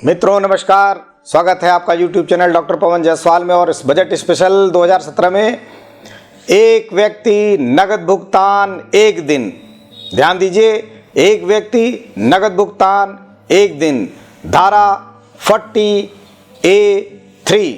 मित्रों नमस्कार, स्वागत है आपका YouTube channel doctor Pawan Jaiswal में। और इस बजट स्पेशल 2017 में एक व्यक्ति नगद भुगतान एक दिन, ध्यान दीजिए, एक व्यक्ति नगद भुगतान एक दिन, धारा 40A(3)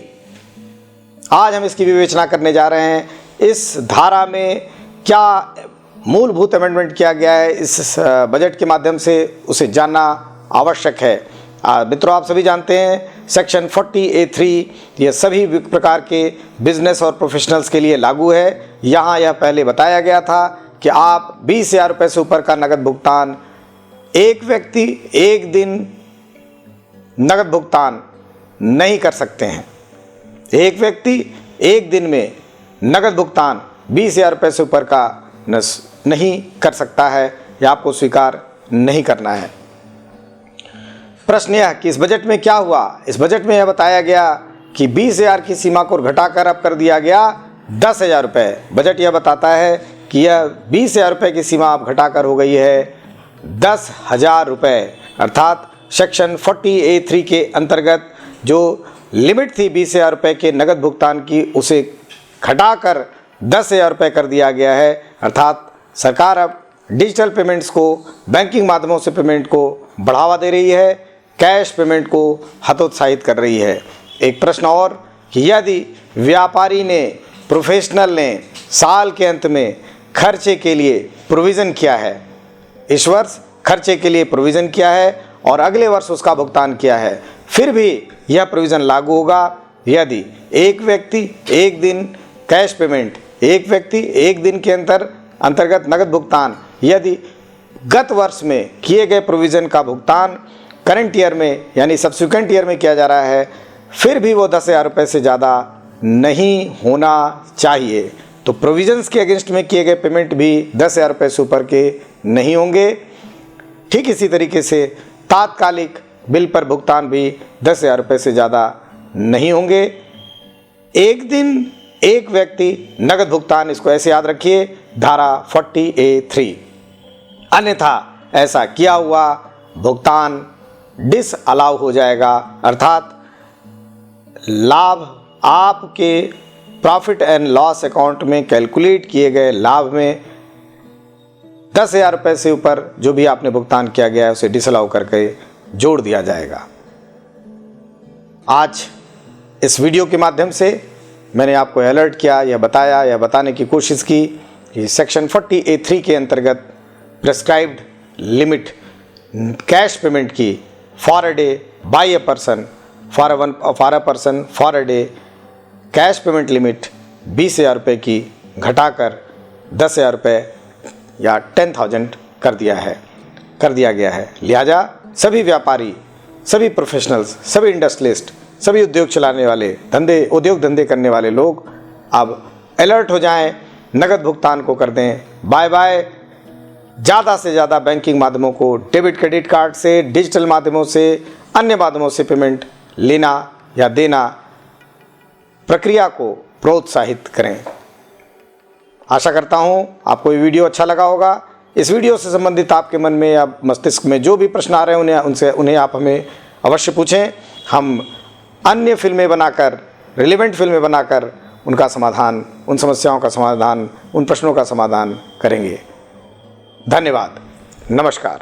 आज हम इसकी विवेचना करने जा रहे हैं। इस धारा में क्या मूलभूत अमेंडमेंट किया गया है, इस बजट के माध्यम से उसे जानना आवश्यक है। मित्रों, आप सभी जानते हैं सेक्शन 40A(3) ये सभी प्रकार के बिजनेस और प्रोफेशनल्स के लिए लागू है। यहाँ यह पहले बताया गया था कि आप 20,000 रुपये से ऊपर का नगद भुगतान एक व्यक्ति एक दिन नगद भुगतान नहीं कर सकते हैं। एक व्यक्ति एक दिन में नगद भुगतान 20,000 रुपये से ऊपर का नहीं कर सकता है, या आपको स्वीकार नहीं करना है। प्रश्न यह कि इस बजट में क्या हुआ। इस बजट में यह बताया गया कि 20,000 की सीमा को घटाकर अब कर दिया गया 10,000 रुपये। बजट यह बताता है कि यह 20,000 रुपये की सीमा अब घटाकर हो गई है 10,000 रुपये, अर्थात सेक्शन 40A(3) के अंतर्गत जो लिमिट थी 20,000 रुपये के नगद भुगतान की, उसे घटाकर 10,000 रुपये कर दिया गया है। अर्थात सरकार अब डिजिटल पेमेंट्स को, बैंकिंग माध्यमों से पेमेंट को बढ़ावा दे रही है, कैश पेमेंट को हतोत्साहित कर रही है। एक प्रश्न और कि यदि व्यापारी ने, प्रोफेशनल ने साल के अंत में खर्चे के लिए प्रोविज़न किया है, इस वर्ष खर्चे के लिए प्रोविज़न किया है और अगले वर्ष उसका भुगतान किया है, फिर भी यह प्रोविज़न लागू होगा यदि एक व्यक्ति एक दिन कैश पेमेंट, एक व्यक्ति एक दिन के अंतर्गत नगद भुगतान, यदि गत वर्ष में किए गए प्रोविज़न का भुगतान करंट ईयर में यानी सब्सिक्वेंट ईयर में किया जा रहा है, फिर भी वो 10,000 रुपये से ज़्यादा नहीं होना चाहिए। तो प्रोविजंस के अगेंस्ट में किए गए पेमेंट भी 10,000 रुपये से ऊपर के नहीं होंगे। ठीक इसी तरीके से तात्कालिक बिल पर भुगतान भी 10,000 रुपये से ज़्यादा नहीं होंगे। एक दिन एक व्यक्ति नगद भुगतान, इसको ऐसे याद रखिए, धारा 40A(3), अन्यथा ऐसा किया हुआ भुगतान डिसअलाउ हो जाएगा। अर्थात लाभ आपके प्रॉफिट एंड लॉस अकाउंट में कैलकुलेट किए गए लाभ में 10,000 रुपये से ऊपर जो भी आपने भुगतान किया गया है उसे डिसअलाउ करके जोड़ दिया जाएगा। आज इस वीडियो के माध्यम से मैंने आपको अलर्ट किया, यह बताया, यह बताने की कोशिश की कि सेक्शन 40A(3) के अंतर्गत प्रेस्क्राइब्ड लिमिट कैश पेमेंट की for a day by a person, for a day cash payment limit 20,000 रुपये की घटाकर 10,000 रुपये या 10,000 कर दिया गया है। लिहाजा सभी व्यापारी, सभी प्रोफेशनल्स, सभी इंडस्ट्रियलिस्ट, सभी उद्योग चलाने वाले, उद्योग धंधे करने वाले लोग अब अलर्ट हो जाएं, नगद भुगतान को कर दें बाय बाय। ज़्यादा से ज़्यादा बैंकिंग माध्यमों को, डेबिट क्रेडिट कार्ड से, डिजिटल माध्यमों से, अन्य माध्यमों से पेमेंट लेना या देना, प्रक्रिया को प्रोत्साहित करें। आशा करता हूँ आपको ये वीडियो अच्छा लगा होगा। इस वीडियो से संबंधित आपके मन में या मस्तिष्क में जो भी प्रश्न आ रहे हैं उन्हें आप हमें अवश्य पूछें। हम अन्य फिल्में बनाकर, रिलेवेंट फिल्में बनाकर उनका समाधान, उन समस्याओं का समाधान, उन प्रश्नों का समाधान करेंगे। धन्यवाद, नमस्कार।